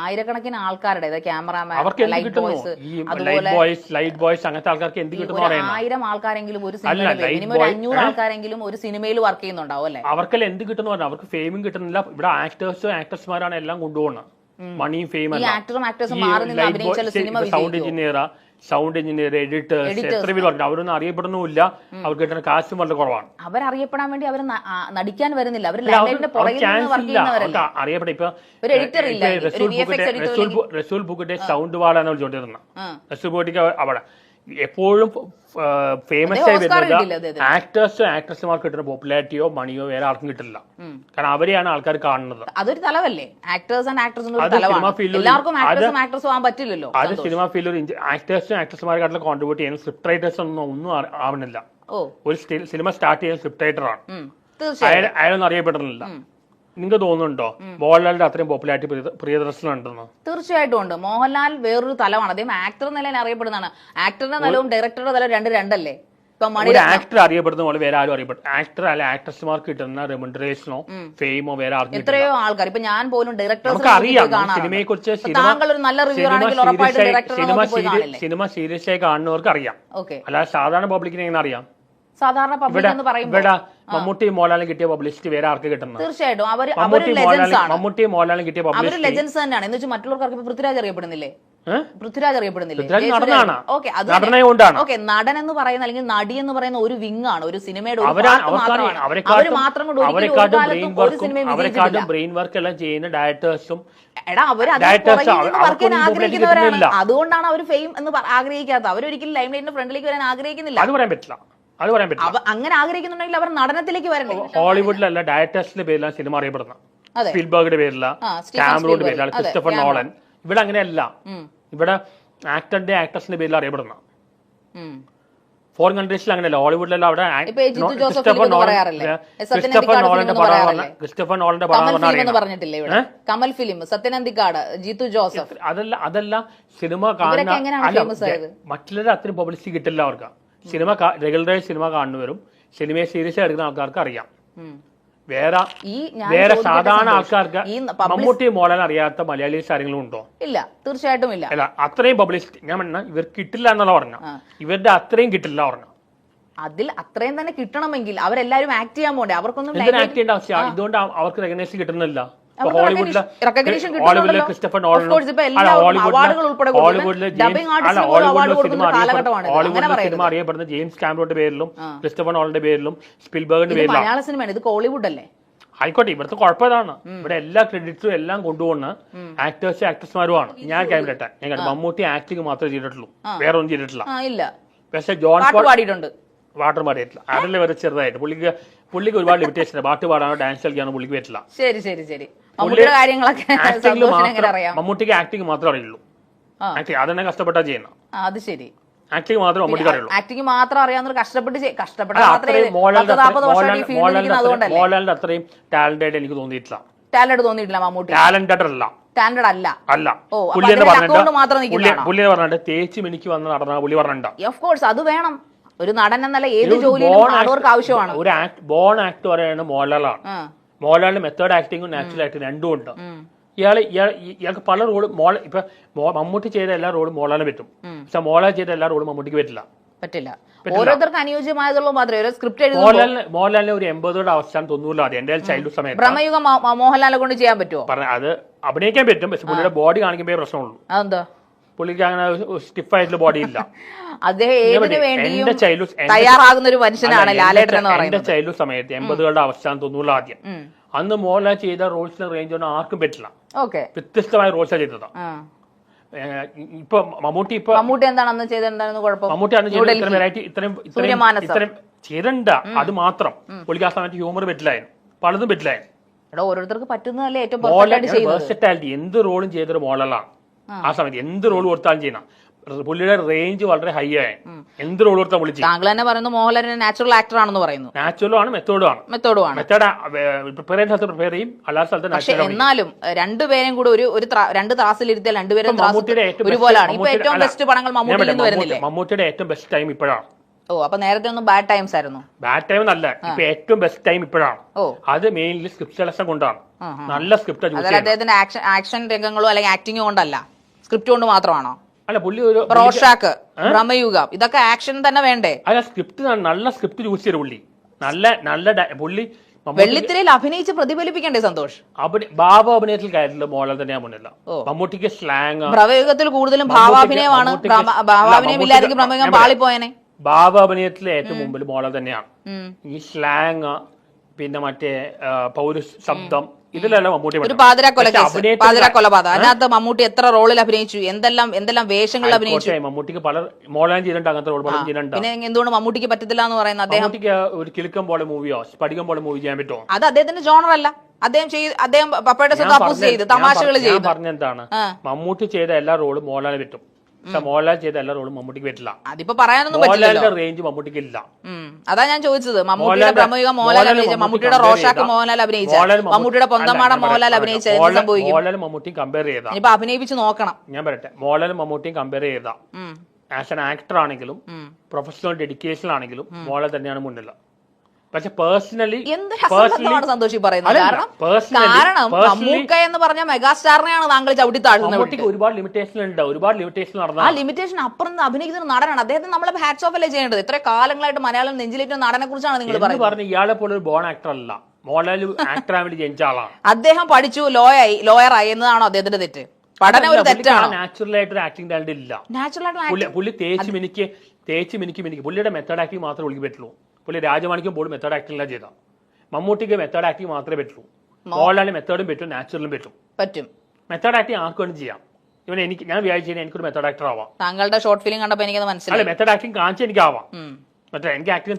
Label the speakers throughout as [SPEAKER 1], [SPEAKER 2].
[SPEAKER 1] ആയിരക്കണക്കിന് ആൾക്കാരുടെ ക്യാമറാമാൻ,
[SPEAKER 2] അവർക്ക് എന്ത്
[SPEAKER 1] ലൈറ്റ്
[SPEAKER 2] കിട്ടുന്നു?
[SPEAKER 1] ബോയ്സ്,
[SPEAKER 2] ഈ
[SPEAKER 1] അതുപോലെ
[SPEAKER 2] ലൈറ്റ് ബോയ്സ് അങ്ങനത്തെ ആൾക്കാർക്ക് എന്ത് കിട്ടുന്നു?
[SPEAKER 1] 1000 ആൾക്കാരെങ്കിലും ഒരു സിനിമയിൽ, മിനിമം 500 ആൾക്കാരെങ്കിലും ഒരു സിനിമയിൽ വർക്ക് ചെയ്യുന്നുണ്ടാവും അല്ലെ?
[SPEAKER 2] അവർക്കെല്ലാം എന്ത് കിട്ടുന്നു പറഞ്ഞാൽ അവർക്ക് ഫെയിമും കിട്ടുന്നില്ല. ഇവിടെ ആക്ടേഴ്സുമാരാണ് എല്ലാം കൊണ്ടുപോകുന്നത്, മണിയും ഫെയിമും. സൗണ്ട് എഞ്ചിനീയർ, എഡിറ്റേഴ്സ്, എത്ര പേര് പറഞ്ഞു. അവരൊന്നും അറിയപ്പെടുന്നില്ല. അവർക്ക് കിട്ടുന്ന കാശും വളരെ കുറവാണ്.
[SPEAKER 1] അവരറിയപ്പെടാൻ വേണ്ടി അവർ നടിക്കാൻ വരുന്നില്ല. അവർ
[SPEAKER 2] അറിയപ്പെട്ട ഇപ്പൊ റസൂൽ ബുക്കിന്റെ സൗണ്ട് വാളാണ് വിളിച്ചോണ്ടിരുന്നത്. റസൂൽ ബുക്കിക്ക് അവിടെ എപ്പോഴും ഫേമസ് ആയി വരുന്നത് ആക്ടേഴ്സുമാർക്ക് കിട്ടുന്ന പോപ്പുലാരിറ്റിയോ മണിയോ വേറെ ആർക്കും കിട്ടില്ല. കാരണം അവരെയാണ് ആൾക്കാർ കാണുന്നത്.
[SPEAKER 1] അതൊരു തലവല്ലേ? ആക്ടേഴ്സ് ആൻഡ് ആക്ട്രസ് പറ്റില്ലല്ലോ.
[SPEAKER 2] അത് സിനിമ ഫീൽഡിൽ ആക്ടേഴ്സുമാരെക്കാട്ടിലും കോൺട്രിബ്യൂട്ട് ചെയ്യുന്ന സ്ക്രിപ്റ്റ് റൈറ്റേഴ്സ് ഒന്നും ആവുന്നില്ല. ഒരു സിനിമ സ്റ്റാർട്ട് ചെയ്യുന്ന സ്ക്രിപ്റ്റ് റൈറ്ററാണ്. അയാളൊന്നും അറിയപ്പെടുന്നില്ല. നിങ്ങൾക്ക് തോന്നുന്നുണ്ടോ മോഹൻലാലിന്റെ അത്രയും പോപ്പുലാരിറ്റി പ്രിയദർശനുണ്ടെന്ന്?
[SPEAKER 1] തീർച്ചയായിട്ടും ഉണ്ട്. മോഹൻലാൽ വേറൊരു തലമാണ്. അദ്ദേഹം ആക്ടർ നിലയിൽ അറിയപ്പെടുന്നതാണ്. ആക്ടറുടെ നിലവും ഡയറക്ടറുടെ നിലവും രണ്ടല്ലേ?
[SPEAKER 2] ഒരു ആക്ടർ അറിയപ്പെടുന്ന പോലെ വേറെ ആരും അറിയപ്പെടും. ആക്ടർ അല്ലെ ആക്ട്രസ്മാർക്ക് കിട്ടുന്ന റെമ്യൂണറേഷനോ ഫെയിമോ വേറെ ആർക്കും.
[SPEAKER 1] എത്രയോ ആൾക്കാർ, ഇപ്പൊ ഞാൻ പോലും
[SPEAKER 2] സിനിമയെ കുറിച്ച് സിനിമ സീരിയസ് ആയി കാണുന്നവർക്ക് അറിയാം. അല്ലാതെ സാധാരണ പബ്ലിക്കിനെ എങ്ങനെ അറിയാം?
[SPEAKER 1] സാധാരണ പബ്ലിക് എന്ന് പറയുമ്പോൾ
[SPEAKER 2] മമ്മൂട്ടി മോഹൻലാലും കിട്ടിയ പബ്ലിസിറ്റി വേറെ ആർക്ക് കിട്ടുന്നത്?
[SPEAKER 1] തീർച്ചയായിട്ടും
[SPEAKER 2] മമ്മൂട്ടി മോഹൻലാലും കിട്ടിയ
[SPEAKER 1] പബ്ലിസിറ്റി ലെജൻസ് തന്നെയാണ്. എന്ന് വെച്ചാൽ മറ്റുള്ളവർക്ക് പൃഥ്വിരാജ് അറിയപ്പെടുന്നില്ലേ? പൃഥ്വിരാജ് അറിയപ്പെടുന്നില്ലേ? നടൻ എന്ന് പറയുന്ന അല്ലെങ്കിൽ നടി എന്ന് പറയുന്ന ഒരു വിങ് ആണ്, ഒരു സിനിമയുടെ അവർ മാത്രം കൊണ്ട് ഒരു സിനിമ
[SPEAKER 2] ബ്രെയിൻ വർക്ക് എല്ലാം ചെയ്യുന്ന ഡയറക്ടേഴ്സും
[SPEAKER 1] ആഗ്രഹിക്കുന്നവരാണ്. അതുകൊണ്ടാണ് അവർ ഫെയിം എന്ന് ആഗ്രഹിക്കാത്തത്. അവരൊരിക്കലും ലൈം ലൈറ്റിന്റെ ഫ്രണ്ടിലേക്ക് വരാൻ ആഗ്രഹിക്കുന്നില്ല.
[SPEAKER 2] അത് പറയാൻ പറ്റില്ല.
[SPEAKER 1] അങ്ങനെ ആഗ്രഹിക്കുന്നുണ്ടെങ്കിൽ അവർ നടനത്തിലേക്ക് വരണ്ടേ?
[SPEAKER 2] ഹോളിവുഡിലല്ല ഡയറക്ടേഴ്സിന്റെ പേരിലാണ് സിനിമ അറിയപ്പെടുന്നത്. സ്പിൽബർഗിന്റെ പേരില, ക്യാമറോന്റെ പേരിലാണ്, ക്രിസ്റ്റഫർ നോളൻ. ഇവിടെ അങ്ങനെയല്ല. ഇവിടെ ആക്ടറിന്റെ ആക്ടേഴ്സിന്റെ പേരിൽ അറിയപ്പെടുന്ന. ഫോറിൻ കൺട്രീസിൽ അങ്ങനെയല്ല. ഹോളിവുഡിലല്ല. അവിടെ ക്രിസ്റ്റഫർ നോളന്റെ
[SPEAKER 1] കമൽ ഫിലിം, സത്യനന്ദിക്കാട്, ജീത്തു ജോസഫ്.
[SPEAKER 2] അതല്ല സിനിമ കാണുന്ന മറ്റുള്ളവർ അത്രയും പബ്ലിസിറ്റി കിട്ടില്ല അവർക്ക്. സിനിമ റെഗുലറായി സിനിമ കാണുന്നവരും സിനിമയെ സീരിയസ് എടുക്കുന്ന ആൾക്കാർക്ക് അറിയാം. വേറെ സാധാരണ ആൾക്കാർക്ക് മമ്മൂട്ടി മോഹൻലാൽ അറിയാത്ത മലയാളീസ് ആരെങ്കിലും ഉണ്ടോ?
[SPEAKER 1] ഇല്ല, തീർച്ചയായിട്ടും ഇല്ല.
[SPEAKER 2] അല്ല, അത്രയും പബ്ലിസിറ്റി ഞാൻ പറഞ്ഞ ഇവർക്ക് കിട്ടില്ല എന്നുള്ള പറഞ്ഞു. ഇവരുടെ അത്രയും കിട്ടില്ല പറഞ്ഞു.
[SPEAKER 1] അതിൽ അത്രയും തന്നെ കിട്ടണമെങ്കിൽ അവരെല്ലാരും ആക്ട് ചെയ്യാൻ പോണ്ടേ? അവർക്കൊന്നും
[SPEAKER 2] ആക്ട് ചെയ്യേണ്ട ആവശ്യം. ഇതുകൊണ്ട് അവർക്ക് റെക്കഗ്നൈസ് കിട്ടുന്നില്ല. ഹോളിവുഡിലെ ക്രിസ്റ്റഫർ നോളനും ഹോളിവുഡിലെ സിനിമ അറിയപ്പെടുന്ന ജെയിംസ് കാമറോന്റെ പേരിലും ക്രിസ്റ്റഫർ നോളന്റെ പേരിലും സ്പിൽബർഗിന്റെ പേരിലും.
[SPEAKER 1] മലയാള സിനിമയാണ് ഇത്, ഹോളിവുഡ് അല്ലേ?
[SPEAKER 2] ആയിക്കോട്ടെ, ഇവിടുത്തെ കുഴപ്പമാണ് ഇവിടെ എല്ലാ ക്രെഡിറ്റ്സും എല്ലാം കൊണ്ടുപോകുന്ന ആക്ടേഴ്സുമാരുമാണ്. ഞാൻ കേട്ടെ മമ്മൂട്ടി ആക്ടിങ് മാത്രമേ ചെയ്തിട്ടുള്ളൂ, വേറെ ഒന്നും ചെയ്തിട്ടില്ല. പക്ഷെ ജോൺ
[SPEAKER 1] പാടിയിട്ടുണ്ട്,
[SPEAKER 2] പാട്ട് പാടിയിട്ടില്ല. അതല്ലേ വരെ ചെറുതായിട്ട് പുള്ളിക്ക് ഒരുപാട് ലിമിറ്റേഷൻ. പാട്ട് പാടാനോ ഡാൻസ് കളിക്കാനോ പുള്ളിക്ക് പറ്റില്ല. മമ്മൂട്ടിക്ക് ആക്ടിങ് മാത്രമേ അറിയുള്ളൂ. അതന്നെ കഷ്ടപ്പെട്ടാ ചെയ്യുന്ന.
[SPEAKER 1] അത് ശരി,
[SPEAKER 2] ആക്ടിങ് മാത്രമേ മമ്മൂട്ടിക്ക് അറിയുള്ളൂ.
[SPEAKER 1] ആക്ടിങ് മാത്രം അറിയാവുന്ന
[SPEAKER 2] മോഹൻലാലിന്റെ അത്രയും ടാലന്റഡ് എനിക്ക് തോന്നിയിട്ടില്ല.
[SPEAKER 1] മമ്മൂട്ടി
[SPEAKER 2] ടാലന്റഡ് അല്ല. പുള്ളി പറഞ്ഞിട്ട് തേച്ച് മിനിക്ക് വന്ന് നടന്ന പുള്ളി പറഞ്ഞിട്ടുണ്ട്.
[SPEAKER 1] ഓഫ് കോഴ്സ് അത് വേണം. ഒരു നടൻ എന്നല്ല ഏത് ജോലിയിലും ഹാർഡ് ആവശ്യമാണ്.
[SPEAKER 2] ഒരു ബോൺ ആക്ട് പറയുന്നത് മോഹൻലാലാണ്. മോഹൻലാലിന് മെത്തേഡ് ആക്ടിങ്ങും നാച്ചുറൽ ആക്ടിങ് രണ്ടും ഉണ്ട്. ഇയാൾക്ക് പല റോളും ഇപ്പൊ മമ്മൂട്ടി ചെയ്ത എല്ലാ റോളും മോഹൻലാലിന് പറ്റും. പക്ഷെ മോഹൻലാൽ ചെയ്ത എല്ലാ റോളും മമ്മൂട്ടിക്ക് പറ്റില്ല.
[SPEAKER 1] ഓരോരുത്തർക്ക് അനുയോജ്യമായതുള്ള മാത്രമേ സ്ക്രിപ്റ്റ്
[SPEAKER 2] മോഹൻലാലിന് ഒരു 80 അവസാനം 90 എന്റെ ചൈൽഡ്ഹുഡ് സമയത്ത്
[SPEAKER 1] ബ്രഹ്മയുഗം മോഹൻലാലിനെ കൊണ്ട് ചെയ്യാൻ പറ്റുമോ?
[SPEAKER 2] അത് അഭിനയിക്കാൻ പറ്റും. പക്ഷെ പുള്ളിയുടെ ബോഡി കാണിക്കുമ്പോ പ്രശ്നമുള്ളൂ.
[SPEAKER 1] അതെന്താ?
[SPEAKER 2] പുള്ളിക്ക് അങ്ങനെ സ്റ്റിഫ് ആയിട്ടുള്ള ബോഡി ഇല്ല.
[SPEAKER 1] അദ്ദേഹം ഏതിനു വേണ്ടിയും തയ്യാറാകുന്ന ഒരു മനുഷ്യനാണ് ലാലേട്ടൻ എന്ന് പറയുന്നത്.
[SPEAKER 2] എന്റെ ചൈൽഡ്ഹുഡ് സമയത്ത് 80 അവസാനം 90 ആദ്യം അന്ന് മോഹൻലാൽ ചെയ്ത റോൾസിന്റെ റേഞ്ച് ഒന്നും ആർക്കും പറ്റില്ല. വ്യത്യസ്തമായ റോൾസാണ് ചെയ്തത്. ഇപ്പൊ മമ്മൂട്ടി
[SPEAKER 1] എന്താണ് അന്ന് ചെയ്തെന്താണെന്ന് കുഴപ്പം?
[SPEAKER 2] മമ്മൂട്ടി അന്ന് ചെയ്ത ഇത്രയും വെറൈറ്റി ഇത്രയും ചെയ്തിട്ടുണ്ട്. അത് മാത്രം പുള്ളിക്ക് ആ സമയത്ത് ഹ്യൂമർ പറ്റില്ലായിരുന്നു, പലതും പറ്റില്ലായിരുന്നു.
[SPEAKER 1] ഓരോരുത്തർക്ക് പറ്റുന്നതല്ലേ ഏറ്റവും
[SPEAKER 2] എന്ത് റോളും ചെയ്തൊരു മോഹൻലാലാണ്. ആ സമയത്ത് എന്ത് റോൾ കൊടുത്താലും ചെയ്യുന്ന പുള്ളിയുടെ റേഞ്ച് വളരെ ഹൈ ആയി. എന്ത് റോൾ കൊടുത്താൽ വിളിച്ചു.
[SPEAKER 1] താങ്കൾ തന്നെ പറയുന്നു മോഹൻലാൽ നാച്ചുറൽ ആക്ടർ ആണെന്ന് പറയുന്നു.
[SPEAKER 2] നാച്ചുറലും ആണ്, മെത്തേഡും ആണ്. മെത്തേഡ് പ്രിപ്പയർ ചെയ്യുന്ന സ്ഥലത്ത് പ്രിപ്പയർ ചെയ്യും, അല്ലാത്ത സ്ഥലത്ത് നാച്ചുറൽ.
[SPEAKER 1] എന്നാലും രണ്ടുപേരും കൂടെ രണ്ട് ത്രാസിലിരുത്തിയാൽ രണ്ടുപേരും ഒരുപോലെയാണ്. ഇപ്പൊ ഏറ്റവും ബെസ്റ്റ് പടങ്ങൾ മമ്മൂട്ടിയിൽ നിന്ന് വരുന്നില്ലേ?
[SPEAKER 2] മമ്മൂട്ടിയുടെ ഏറ്റവും ബെസ്റ്റ് ടൈം ഇപ്പോഴാണ്.
[SPEAKER 1] ഓ അപ്പൊ നേരത്തെ ഒന്നും ബാഡ് ടൈംസ് ആയിരുന്നു.
[SPEAKER 2] ബാഡ് ടൈം അല്ല, ഇപ്പൊ ഏറ്റവും ബെസ്റ്റ് ടൈം ഇപ്പോഴാണ്. അത് മെയിൻലി സ്ക്രിപ്റ്റ് സെലക്ഷൻ കൊണ്ടാണ്. നല്ല സ്ക്രിപ്റ്റ്.
[SPEAKER 1] അദ്ദേഹത്തിന്റെ ആക്ഷൻ രംഗങ്ങളോ അല്ലെങ്കിൽ ആക്ടിങ് കൊണ്ടല്ല, സ്ക്രിപ്റ്റ് കൊണ്ട് മാത്രമാണോ?
[SPEAKER 2] അല്ല, പുള്ളി ഒരു
[SPEAKER 1] റോഷാക്ക്, ഭ്രമയുഗം, ഇതൊക്കെ ആക്ഷൻ തന്നെ വേണ്ടേ?
[SPEAKER 2] അല്ല, സ്ക്രിപ്റ്റ് നല്ല സ്ക്രിപ്റ്റ് ചൂസ് ചെയ്ത പുള്ളി. നല്ല പുള്ളി
[SPEAKER 1] വെള്ളിത്തിരയിൽ അഭിനയിച്ച് പ്രതിഫലിപ്പിക്കണ്ടേ സന്തോഷ്?
[SPEAKER 2] ഭാവ അഭിനയത്തിൽ കാര്യത്തില് മോഹൻലാൽ തന്നെയാ മുന്നില്ല. മമ്മൂട്ടിക്ക് സ്ലാങ്,
[SPEAKER 1] ഭ്രമയുഗത്തിൽ കൂടുതലും ഭാവാഭിനയമാണ്. ഭാവാഭിനയം ഇല്ലായിരിക്കും ഭ്രമയുഗം പാളിപ്പോയനെ.
[SPEAKER 2] ഭാവാഭിനയത്തിലെ ഏറ്റവും മുമ്പിൽ മോഹൻലാൽ തന്നെയാണ്. ഈ സ്ലാങ്, പിന്നെ മറ്റേ പൗരുഷ ശബ്ദം, ഇതിലെല്ലാം മമ്മൂട്ടി.
[SPEAKER 1] ഒരു പാതിര കൊലപാതകം, അതിനകത്ത് മമ്മൂട്ടി എത്ര റോളിൽ അഭിനയിച്ചു, എന്തെല്ലാം വേഷങ്ങളിൽ അഭിനയിച്ചു.
[SPEAKER 2] മമ്മൂട്ടിക്ക് പല മോഹൻലാൽ ചെയ്തിട്ടുണ്ട്, അങ്ങനത്തെ റോൾ പലരും ചെയ്യുന്നുണ്ട്.
[SPEAKER 1] പിന്നെ എന്തുകൊണ്ട് മമ്മൂട്ടിക്ക് പറ്റത്തില്ല എന്ന് പറയുന്നത്? അദ്ദേഹം
[SPEAKER 2] ഒരു കിലുക്കം പോലെ മൂവിയോ സ്പടികം പോലെ മൂവി ചെയ്യാൻ പറ്റുമോ?
[SPEAKER 1] അത് അദ്ദേഹത്തിന്റെ ജോണർ അല്ല. അദ്ദേഹം പപ്പയുടെ ചെയ്ത് തമാശകൾ ചെയ്തു.
[SPEAKER 2] പറഞ്ഞെന്താണ്, മമ്മൂട്ടി ചെയ്ത എല്ലാ റോളും മോഹൻലാൽ പറ്റും, പക്ഷെ മോഹൻലാൽ ചെയ്ത എല്ലാ റോളും മമ്മൂട്ടിക്ക് പറ്റില്ല.
[SPEAKER 1] അതിപ്പോ പറയാനൊന്നും
[SPEAKER 2] മോഹൻലാലിന്റെ റേഞ്ച് മമ്മൂട്ടിക്ക് ഇല്ല.
[SPEAKER 1] അതാ ഞാൻ ചോദിച്ചത്. മമ്മൂട്ടിയുടെ പ്രമുഖം മോഹൻലാൽ അഭിനയിച്ച, മമ്മൂട്ടിയുടെ റോഷാക്ക് മോഹൻലാൽ അഭിനയിച്ച, മമ്മൂട്ടിയുടെ പൊന്തമാട മോഹൻലാൽ അഭിനയിച്ച, എന്ത് സംഭവിക്കും?
[SPEAKER 2] മോഹൻലാലും മമ്മൂട്ടിയും കമ്പയർ ചെയ്താ,
[SPEAKER 1] ഇപ്പൊ അഭിനയിപ്പിച്ച് നോക്കണം.
[SPEAKER 2] ഞാൻ പറയട്ടെ, മോഹൻലാലും മമ്മൂട്ടിയും കമ്പയർ ചെയ്താ ആസ് ആൻ ആക്ടർ ആണെങ്കിലും പ്രൊഫഷണൽ ഡെഡിക്കേഷൻ ആണെങ്കിലും മോഹൻലാൽ തന്നെയാണ് മുന്നിൽ. പക്ഷെ പേഴ്സണലി
[SPEAKER 1] സന്തോഷി പറയുന്നത് കാരണം മമ്മൂക്ക എന്ന് പറഞ്ഞ മെഗാസ്റ്റാറിനെയാണ് താങ്കൾ ചവിട്ടി താഴ്ത്തുന്നത്.
[SPEAKER 2] ഒരുപാട് ലിമിറ്റേഷൻ ഉണ്ട്, ഒരുപാട് ലിമിറ്റേഷൻ നടന്നു.
[SPEAKER 1] ആ ലിമിറ്റേഷൻ അപ്പുറം അഭിനയിക്കുന്ന നടനാണ് അദ്ദേഹത്തെ. നമ്മളെ ഹാറ്റ്സ് ഓഫ് അല്ലേ ചെയ്യേണ്ടത്? ഇത്ര കാലങ്ങളായിട്ട് മലയാളം നെഞ്ചിലേറ്റ നടനെ കുറിച്ചാണ് നിങ്ങൾ
[SPEAKER 2] പറയുന്നത്. ഇയാളെ പോലെ ഒരു ബോൺ ആക്ടർ അല്ല മോഹൻലാൽ, ആക്ടർ ആയി ജനിച്ച ആളാണ്. അദ്ദേഹം
[SPEAKER 1] പഠിച്ചു, ലോയറായി എന്നതാണോ അദ്ദേഹത്തിന്റെ തെറ്റ്? പഠനം ഒരു തെറ്റാണ്.
[SPEAKER 2] നാച്ചുറൽ ആയിട്ട് ഒരു ആക്ടിംഗ് ടാലന്റ് ഇല്ല. പുള്ളി തേച്ച് മിനിക്ക് പുള്ളിയുടെ മെത്തേഡ് ആക്ടിങ് മാത്രമേ പുള്ളിക്ക് പറ്റുള്ളൂ. പുള്ളി രാജമാണിക്കും പോലും മെത്തേഡ് ആക്ടിംഗ് എല്ലാം ചെയ്താൽ, മമ്മൂട്ടിക്ക് മെത്തേഡ് ആക്ടിങ് മാത്രമേ പറ്റുള്ളൂ. മോഹൻലാലിന് മെത്തേഡും പറ്റും, നാച്ചുറലും പറ്റും. മെത്തേഡ് ആക്ടിങ് ആർക്ക് വേണം ചെയ്യാം. ഞാൻ വിചാരിച്ചു എനിക്കൊരു മെത്തേഡ് ആക്ടർ ആവാം.
[SPEAKER 1] താങ്കളുടെ ഷോർട്ട് ഫിലിം കണ്ടപ്പോൾ എനിക്ക് മനസ്സിലായി.
[SPEAKER 2] മെത്തേഡ് ആക്ടിംഗ് കാണിച്ച എനിക്ക് ആവാം. മറ്റേ എനിക്ക് ആക്ടിങ്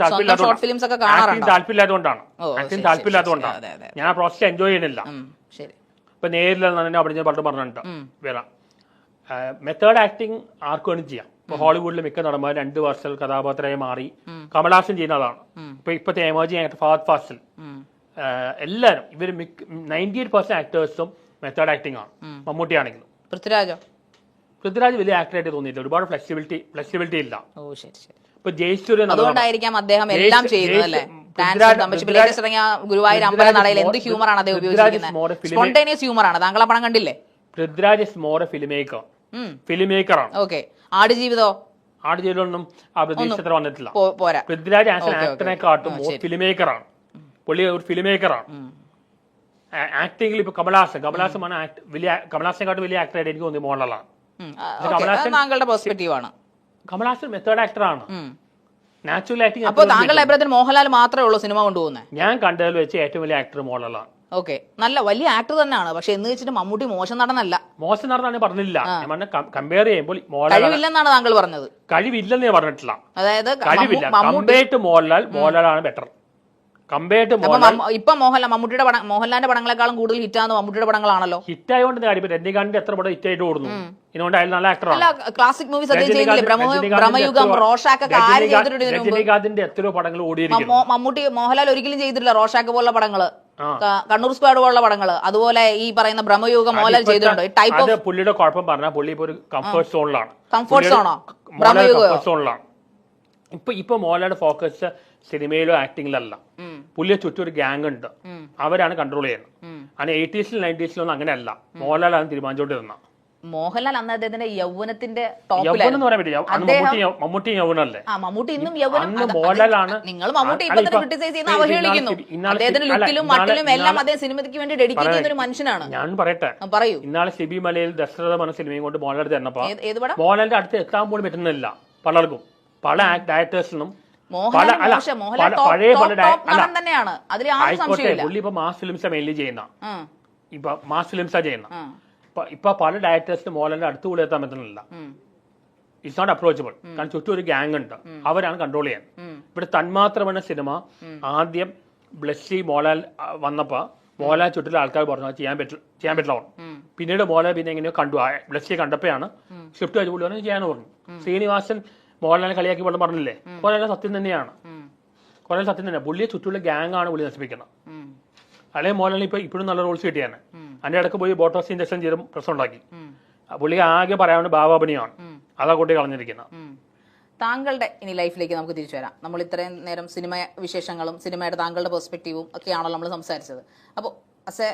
[SPEAKER 2] താല്പര്യമില്ലാത്തതുകൊണ്ടാണ് ഞാൻ ആ പ്രോസസ് എൻജോയ് ചെയ്യുന്നില്ല. ഇപ്പൊ നേരിൽ തന്നെ അവിടെ ഞാൻ പറഞ്ഞിട്ടുണ്ട്. വേറെ മെത്തേഡ് ആക്ടിങ് ആർക്ക് വേണം ചെയ്യാം. ഇപ്പൊ ഹോളിവുഡിലെ മിക്ക നടന്മാർ 2 വർഷം കഥാപാത്രമായി മാറി. കമൽഹാസൻ ചെയ്യുന്നതാണ്. ഇപ്പത്തെ എമർജിങ് ആക്ടർ ഫഹദ് ഫാസിൽ, എല്ലാവരും ഇവര് 98% ആക്ടേഴ്സും മെത്തേഡ് ആക്ടിംഗ് ആണ്. മമ്മൂട്ടി ആണെങ്കിലും. പൃഥ്വിരാജ് വലിയ ആക്ടറായിട്ട് തോന്നിയില്ല. ഒരുപാട് ഫ്ലെക്സിബിലിറ്റി ഇല്ല. ഇപ്പൊ ജയസൂര്യ,
[SPEAKER 1] അതുകൊണ്ടായിരിക്കാം അദ്ദേഹം എല്ലാം ചെയ്യുന്നത്. ഗുരുവായൂർ അമ്പല നടയിൽ എന്ത് ഹ്യൂമറാണ് അദ്ദേഹം ഉപയോഗിച്ചിരിക്കുന്നത്? സ്പോണ്ടേനിയസ് ഹ്യൂമറാണ്. താങ്കൾ ആ പണം കണ്ടില്ലേ?
[SPEAKER 2] പൃഥ്വിരാജ് ഇസ് മോർ എ ഫിലിമേക്കറാണ്.
[SPEAKER 1] ഓക്കെ. ആടുജീവിതമൊന്നും
[SPEAKER 2] ആ പ്രതീക്ഷ വന്നിട്ടില്ല. പൃഥ്വിരാജ് ആസ് എൻ ആക്ടറിനെക്കാട്ടും ഫിലിമേക്കറാണ്. പുള്ളി ഒരു ഫിലിമേക്കറാണ്. ആക്ടിംഗിൽ ഇപ്പൊ കമൽഹാസനാണ് കമൽഹാസനെക്കാട്ടും വലിയ ആക്ടറായിട്ട് എനിക്ക് തോന്നി മോഹൻലാലാണ്. കമൽഹാസൻ മെത്തേഡ് ആക്ടറാണ്. Natural acting.
[SPEAKER 1] അപ്പോൾ താങ്കളുടെ അഭിപ്രായത്തിൽ മോഹൻലാൽ മാത്രമേ ഉള്ളൂ സിനിമ കൊണ്ടുപോകുന്നത്?
[SPEAKER 2] ഞാൻ കണ്ടതിൽ വെച്ച് ഏറ്റവും വലിയ ആക്ടർ മോഹൻലാലാണ്.
[SPEAKER 1] ഓക്കെ, നല്ല വലിയ ആക്ടർ തന്നെയാണ്. പക്ഷെ എന്ന് വെച്ചിട്ട് മമ്മൂട്ടി മോശം നടനല്ല.
[SPEAKER 2] മോശം നടനാണ് പറഞ്ഞില്ല. കമ്പയർ ചെയ്യുമ്പോൾ
[SPEAKER 1] കഴിവില്ലെന്നാണ് താങ്കൾ പറഞ്ഞത്.
[SPEAKER 2] കഴിവില്ലെന്ന് ഞാൻ പറഞ്ഞിട്ടില്ല.
[SPEAKER 1] അതായത്
[SPEAKER 2] കഴിവില്ല. കമ്പയർ ടു മോഹൻലാലാണ് ബെറ്റർ.
[SPEAKER 1] ഇപ്പൊ മോഹൻലാലിന്റെ പടങ്ങളെക്കാളും കൂടുതൽ ഹിറ്റാണ് മമ്മൂട്ടിയുടെ പടങ്ങളാണല്ലോ.
[SPEAKER 2] ഹിറ്റ് ആയതുകൊണ്ട് കാര്യം രജനീകാന്തിന്റെ എത്ര പടം ഹിറ്റ് ആയിട്ട് ഓടുന്നു. ഇതുകൊണ്ട് അയാൾ നല്ല ആക്ടറാണ്.
[SPEAKER 1] ക്ലാസിക് മൂവീസ് ഭ്രമയുഗം, റോഷാക്ക്
[SPEAKER 2] രജനീകാന്തിന്റെ എത്രയോ പടങ്ങൾ ഓടിയിരിക്കുന്നു.
[SPEAKER 1] മമ്മൂട്ടി മോഹൻലാൽ ഒരിക്കലും ചെയ്തിട്ടില്ല റോഷാക്ക് പോലുള്ള പടങ്ങള്, കണ്ണൂർ സ്ക്വാഡ് പോലുള്ള പടങ്ങള്. അതുപോലെ ഈ പറയുന്ന ഭ്രമയുഗം മോഹൻലാൽ ചെയ്തിട്ടുണ്ട്. ടൈപ്പ് ഓഫ്
[SPEAKER 2] പുള്ളിയുടെ കുഴപ്പം പറഞ്ഞാൽ പുള്ളി ഇപ്പൊ ഒരു കംഫർട്ട് സോണിലാണ്.
[SPEAKER 1] കംഫർട്ട്
[SPEAKER 2] സോണിലാണ് ഇപ്പൊ മോഹൻലാലിന്റെ ഫോക്കസ് സിനിമയിലോ ആക്ടിങ്ങിലല്ല. പുള്ളിയെ ചുറ്റും ഒരു ഗ്യാങ് ഉണ്ട്, അവരാണ് കൺട്രോൾ ചെയ്യുന്നത്. അങ്ങനെ 80s 90s അങ്ങനെയല്ല. മോഹൻലാലാണ് തീരുമാനിച്ചോണ്ടിരുന്ന.
[SPEAKER 1] മോഹൻലാൽ അന്ന് അദ്ദേഹത്തിന്റെ യൗവനത്തിന്റെ
[SPEAKER 2] യൗവനം പറയാൻ പറ്റില്ല. മമ്മൂട്ടി യൗവനല്ലേ?
[SPEAKER 1] മമ്മൂട്ടി ഇന്നും
[SPEAKER 2] മോഹൻലാലാണ്.
[SPEAKER 1] നിങ്ങൾ മമ്മൂട്ടി ക്രിട്ടിസൈസ് ചെയ്യുന്ന അവഹേളിക്കുന്നു. അദ്ദേഹത്തിന്റെ ലുക്കിലും മട്ടിലും എല്ലാം അദ്ദേഹം സിനിമയ്ക്ക് വേണ്ടി ഡെഡിക്കേറ്റ് ചെയ്യുന്ന ഒരു മനുഷ്യനാണ്.
[SPEAKER 2] ഞാൻ പറയട്ടെ, പറയൂ. ഇന്നാളെ സിബി മലയിൽ ദശരഥ എന്ന സിനിമയും കൊണ്ട് മോഹൻലാൽ ചെന്നപ്പോ മോഹൻലാലിന്റെ അടുത്ത് എത്താൻ പോലും പറ്റുന്നില്ല പലർക്കും. പല ഡയറക്ടേഴ്സിനും പുള്ളി ഇപ്പൊ മാസ് ഫിലിംസാ മെയിൻലി ചെയ്യുന്ന. ഇപ്പൊ മാസ് ഫിലിംസാ ചെയ്യുന്ന. ഇപ്പൊ പല ഡയറക്ടേഴ്സിനും മോഹൻലാലിന്റെ അടുത്ത് കൂടെ എത്താൻ പറ്റുന്നില്ല. It's not approachable. കാരണം ചുറ്റും ഒരു ഗ്യാങ് ഉണ്ട്, അവരാണ് കൺട്രോൾ ചെയ്യാൻ. ഇവിടെ തന്മാത്രം എന്ന സിനിമ ആദ്യം ബ്ലസ്സി മോഹൻലാൽ വന്നപ്പോ മോഹൻലാൽ ചുറ്റിലെ ആൾക്കാർ പറഞ്ഞു ചെയ്യാൻ പറ്റില്ല. പിന്നീട് മോഹൻലാൽ പിന്നെ എങ്ങനെയോ കണ്ടു, ബ്ലസ്സിയെ കണ്ടപ്പോഴാണ് സ്ക്രിപ്റ്റ് വെച്ച് പുള്ളി ചെയ്യാന്ന് പറഞ്ഞു. ശ്രീനിവാസൻ മോഹൻലാലിനെ കളിയാക്കി വെള്ളം പറഞ്ഞില്ലേ? മോഹൻലാൽ സത്യം തന്നെയാണ്. പുള്ളിയെ ചുറ്റുള്ള ഗ്യാങ് ആണ് പുള്ളി നശിപ്പിക്കുന്നത്. അല്ലെങ്കിൽ മോഹൻലാൽ ഇപ്പോഴും നല്ല റോൾസ് കിട്ടിയാണ്. അതിന്റെ ഇടയ്ക്ക് പോയി ബോട്ടോക്സ് ഇൻജക്ഷൻ ചെയ്ത് പ്രശ്നം ഉണ്ടാക്കി. പുള്ളി ആകെ പറയാവുന്ന ഭാവാഭിനയമാണ്. അതാ കൂട്ടി കളഞ്ഞിരിക്കുന്നത്.
[SPEAKER 1] താങ്കളുടെ ഇനി ലൈഫിലേക്ക് നമുക്ക് തിരിച്ചു വരാം. നമ്മൾ ഇത്രയും നേരം സിനിമ വിശേഷങ്ങളും സിനിമയുടെ താങ്കളുടെ പെർസ്പെക്റ്റീവും ഒക്കെയാണല്ലോ നമ്മൾ സംസാരിച്ചത്. അപ്പോൾ ആസ് എ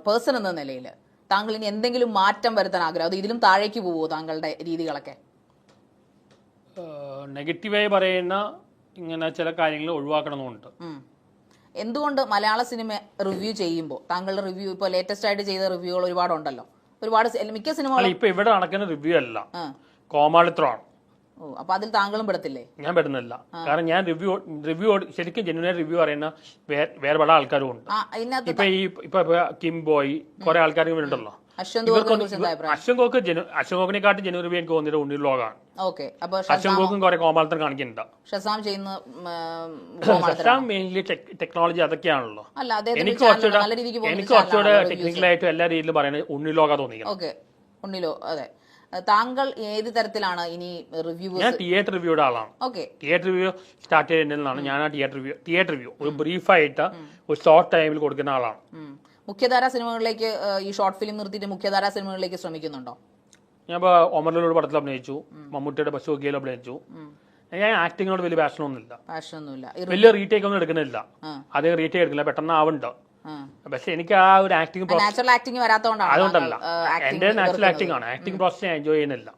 [SPEAKER 1] പേഴ്സൺ എന്ന നിലയിൽ താങ്കൾ ഇനി എന്തെങ്കിലും മാറ്റം വരുത്താൻ ആഗ്രഹം, അത് ഇതിലും താഴേക്ക് പോവുമോ താങ്കളുടെ രീതികളൊക്കെ?
[SPEAKER 2] നെഗറ്റീവായി പറയുന്ന ഇങ്ങനെ ചില കാര്യങ്ങൾ ഒഴിവാക്കണമെന്നുണ്ട്.
[SPEAKER 1] എന്തുകൊണ്ട് മലയാള സിനിമ റിവ്യൂ ചെയ്യുമ്പോൾ താങ്കളുടെ റിവ്യൂ ഇപ്പോൾ ലേറ്റസ്റ്റ് ആയിട്ട് ചെയ്ത റിവ്യൂകൾ ഒരുപാടുണ്ടല്ലോ, ഒരുപാട് മിക്ക സിനിമകളും
[SPEAKER 2] ഇപ്പൊ ഇവിടെ നടക്കുന്ന റിവ്യൂ അല്ല, കോമാളിത്രമാണ്.
[SPEAKER 1] ഓ, അപ്പൊ അതിൽ താങ്കളും പെടത്തില്ലേ?
[SPEAKER 2] ഞാൻ പെടുന്നില്ല. കാരണം ഞാൻ റിവ്യൂ ശരിക്കും ജെന്യൂൻ റിവ്യൂ പറയുന്ന വേറെ പല ആൾക്കാരും ഉണ്ട്. ഇപ്പൊ കിം ബോയ് കുറെ ആൾക്കാർ ഉണ്ടല്ലോ. അശ്വങ്കോക്കിനെക്കാട്ടും ജെന്യൂൻ റിവ്യൂ എനിക്ക് തോന്നിയത് ഉണ്ണി വ്ലോഗാണ്. അശ്വങ്കോക്കും കുറെ കോമാളിത്തരം കാണിക്കുന്നുണ്ട്. ഷസാം മെയിൻലി ടെക്നോളജി അതൊക്കെയാണല്ലോ. എനിക്ക് കുറച്ചുകൂടെ ടെക്നിക്കലായിട്ട് എല്ലാ രീതിയിലും പറയുന്നത് ഉണ്ണി വ്ലോഗാ തോന്നിക്കുന്നത്.
[SPEAKER 1] താങ്കൾ ഏത് തരത്തിലാണ് ഇനി റിവ്യൂ?
[SPEAKER 2] ഞാൻ തിയേറ്റർ റിവ്യൂയുടെ ആളാണ്. തിയേറ്റർ റിവ്യൂ സ്റ്റാർട്ട് ചെയ്യുന്നതാണ്. ഞാൻ ആ തിയേറ്റർ റിവ്യൂ ഒരു ബ്രീഫായിട്ട് ഒരു ഷോർട്ട് ടൈമിൽ കൊടുക്കുന്ന ആളാണ്.
[SPEAKER 1] മുഖ്യധാരാ സിനിമകളിലേക്ക് ഈ ഷോർട്ട് ഫിലിം നിർത്തിയിട്ട് മുഖ്യധാരാ സിനിമകളിലേക്ക് ശ്രമിക്കുന്നുണ്ടോ?
[SPEAKER 2] ഞാൻ ഇപ്പൊ ഒമറിലൂടെ പടത്തിൽ അഭിനയിച്ചു, മമ്മൂട്ടിയുടെ ബസുകയിൽ അഭിനയിച്ചു. ഞാൻ ആക്ടിങ്ങിനോട് വലിയ പാഷനൊന്നുമില്ല, വലിയ റീടേക്ക് ഒന്നും എടുക്കുന്നില്ല. അധികം റീടേക്ക് എടുക്കില്ല, പെട്ടെന്ന് ആവുന്നുണ്ട്. പക്ഷെ എനിക്ക് ആ ഒരു ആക്ടിങ് അതുകൊണ്ടല്ല, എന്റെ നാച്ചുറൽ ആക്ടിംഗ് ആണ്. ആക്ടിംഗ് പ്രോസസ് ഞാൻ എൻജോയ് ചെയ്യുന്നില്ല.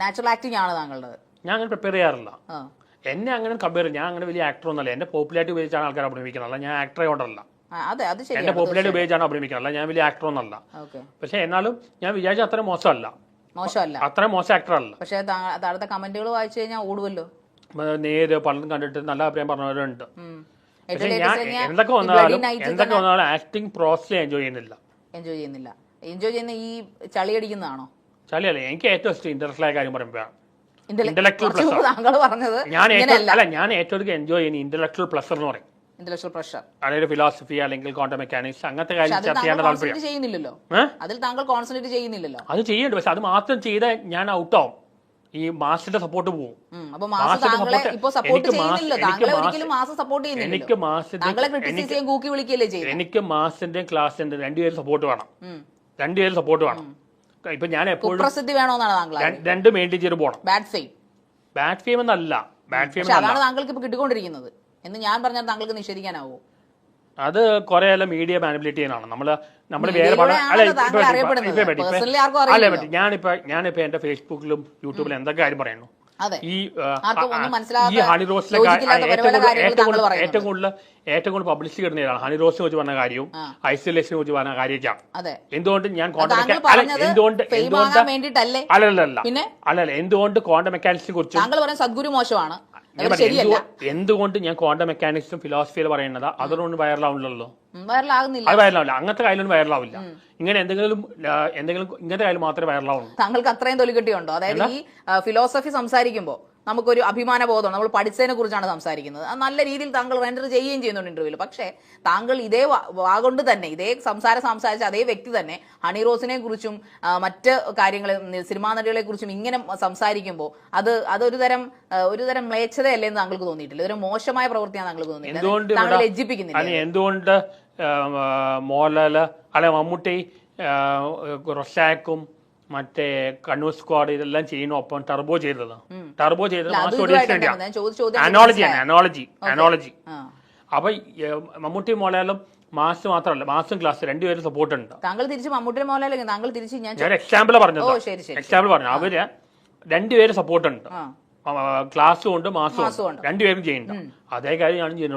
[SPEAKER 1] നാച്ചുറൽ ആക്ടിംഗ് ആണ് താങ്കളുടെ? ഞാൻ
[SPEAKER 2] അങ്ങനെ പ്രിപ്പയർ ചെയ്യാറില്ല. എന്നെ അങ്ങനെ കമ്പയർ, ഞാൻ അങ്ങനെ വലിയ ആക്ടർ ഒന്നല്ല. എന്റെ പോപ്പുലാരിറ്റി ഉപയോഗിച്ചാണ് ആൾക്കാർ അഭിനയിക്കുന്നത്, ഞാൻ ആക്ടറെ കൊണ്ടല്ല. എന്റെ പോപ്പുലാരിറ്റി ഉപയോഗിച്ചാണ് അഭിനയിക്കുന്നത്, ഞാൻ വലിയ ആക്ടർ ഒന്നല്ല. പക്ഷെ എന്നാലും ഞാൻ വിചാരിച്ച അത്ര മോശമല്ല, അത്ര മോശം ആക്ടർ അല്ല.
[SPEAKER 1] പക്ഷെ താഴത്തെ കമന്റുകൾ വായിച്ചു കഴിഞ്ഞാൽ ഓടുമല്ലോ.
[SPEAKER 2] നേര് പലതും കണ്ടിട്ട് നല്ല അഭിപ്രായം പറഞ്ഞവരുണ്ട്. പക്ഷെ ഞാൻ എന്തൊക്കെ വന്നാലും ആക്ടിംഗ് പ്രോസസ് എൻജോയ് ചെയ്യുന്നില്ല.
[SPEAKER 1] എൻജോയ് ചെയ്യുന്ന ഈ ചളിയടിക്കുന്നതാണോ?
[SPEAKER 2] ചളിയല്ല, എനിക്ക് ഏറ്റവും ഇഷ്ടം ഇന്റലക്ച്വൽ ആയ കാര്യം പറയുമ്പോഴാണ്. ഇന്റലക്ച്വൽ ഞാൻ ഏറ്റവും എൻജോയ് ചെയ്യുന്ന ഇന്റലക്ച്വൽ പ്ലഷർ എന്ന് പറയും. അതായത് ഫിലോസഫി അല്ലെങ്കിൽ ക്വാണ്ടം മെക്കാനിക്സ് അങ്ങനത്തെ കാര്യം ചർച്ച ചെയ്യാൻ താല്പര്യം. അത് ചെയ്യുന്നുണ്ട്, പക്ഷെ അത് മാത്രം ചെയ്താൽ ഞാൻ ഔട്ടാവും. ഈ മാസിന്റെ സപ്പോർട്ട് പോകും. എനിക്ക് മാസിന്റെ ക്ലാസിന്റെ രണ്ടുപേരും സപ്പോർട്ട് വേണം. ഇപ്പൊ ഞാൻ എപ്പോഴും രണ്ടും മെയിൻറ്റെയിൻ ചെയ്ത് പോകണം. ബാഡ് ഫെയിം എന്നല്ല,
[SPEAKER 1] അതാണ് താങ്കൾക്ക് ഇപ്പൊ കിട്ടിക്കൊണ്ടിരിക്കുന്നത് എന്ന് ഞാൻ പറഞ്ഞാൽ താങ്കൾക്ക് നിഷേധിക്കാനാവോ?
[SPEAKER 2] അത് കുറെ മീഡിയ മാനിപ്പുലേറ്റ് ചെയ്യാനാണ്. നമ്മള് വേറെ ഞാനിപ്പോ എന്റെ ഫേസ്ബുക്കിലും യൂട്യൂബിലും എന്തൊക്കെ കാര്യം പറയുന്നു. ഈ ഹണി റോസിലെ ഏറ്റവും കൂടുതൽ പബ്ലിസിറ്റി കിട്ടുന്നതാണ് ഹണി റോസിനെ കുറിച്ച് പറഞ്ഞ കാര്യവും ഐസൊലേഷനെ കുറിച്ച് പറഞ്ഞ കാര്യമൊക്കെയാണ്. എന്തുകൊണ്ട് ഞാൻ എന്തുകൊണ്ട് ക്വാണ്ടം മെക്കാനിക്സിനെ കുറിച്ച്
[SPEAKER 1] സദ്ഗുരു മോശമാണ്,
[SPEAKER 2] എന്തുകൊണ്ട് ഞാൻ ക്വാണ്ടം മെക്കാനിക്സും ഫിലോസഫിയിൽ പറയുന്നത് അതുകൊണ്ട് വൈറലാവുന്നില്ലല്ലോ. അത് വൈറലാവില്ല, അങ്ങനത്തെ കാര്യം വൈറലാവില്ല. ഇങ്ങനെ എന്തെങ്കിലും ഇങ്ങനത്തെ കാര്യം മാത്രമേ വൈറലാവുള്ളൂ.
[SPEAKER 1] താങ്കൾക്ക് അത്രയും തൊലിക്കെട്ടിയുണ്ടോ? അതായത് ഈ ഫിലോസഫി സംസാരിക്കുമ്പോൾ നമുക്കൊരു അഭിമാന ബോധമാണ്, നമ്മൾ പഠിച്ചതിനെ കുറിച്ചാണ് സംസാരിക്കുന്നത്. അത് നല്ല രീതിയിൽ താങ്കൾ റെൻഡർ ചെയ്യുകയും ചെയ്യുന്നുണ്ട് ഇന്റർവ്യൂവിൽ. പക്ഷേ താങ്കൾ ഇതേ വാഗൊണ്ട് തന്നെ ഇതേ സംസാരിച്ച അതേ വ്യക്തി തന്നെ ഹണി റോസിനെ കുറിച്ചും മറ്റ് കാര്യങ്ങളെ സിനിമാ നടികളെ കുറിച്ചും ഇങ്ങനെ സംസാരിക്കുമ്പോൾ അതൊരു തരം മ്ലേച്ഛതയല്ലേ എന്ന് താങ്കൾക്ക് തോന്നിയിട്ടില്ല? ഇതൊരു മോശമായ പ്രവൃത്തിയാണ് താങ്കൾക്ക് തോന്നിയിട്ടില്ല? താങ്കൾ ലജ്ജിപ്പിക്കുന്നില്ല?
[SPEAKER 2] എന്തുകൊണ്ട് മോഹൻലാൽ അല്ലെ മമ്മൂട്ടി റൊസാക്കും മറ്റേ കണ്ണൂർ സ്ക്വാഡ് ഇതെല്ലാം ചെയ്യുന്ന ഒപ്പം ടർബോ ചെയ്തത് അനോളജി. അപ്പൊ മമ്മൂട്ടി മോഹൻലാലും മാസ് മാത്രമല്ല, മാസും ക്ലാസ് രണ്ടുപേരും സപ്പോർട്ട് ഉണ്ട്.
[SPEAKER 1] താങ്കൾ തിരിച്ച് മമ്മൂട്ടി മോഹൻലാൽ താങ്കൾ തിരിച്ച് ഞാൻ
[SPEAKER 2] എക്സാമ്പിൾ പറഞ്ഞു അവര് രണ്ടുപേരും സപ്പോർട്ട് ഉണ്ട്. ക്ലാസ്സും ഉണ്ട് മാസും ഉണ്ട്, രണ്ടുപേരും ചെയ്യുന്നുണ്ട്. അതേ കാര്യം ഞാൻ ചെയ്യുന്നുണ്ട്.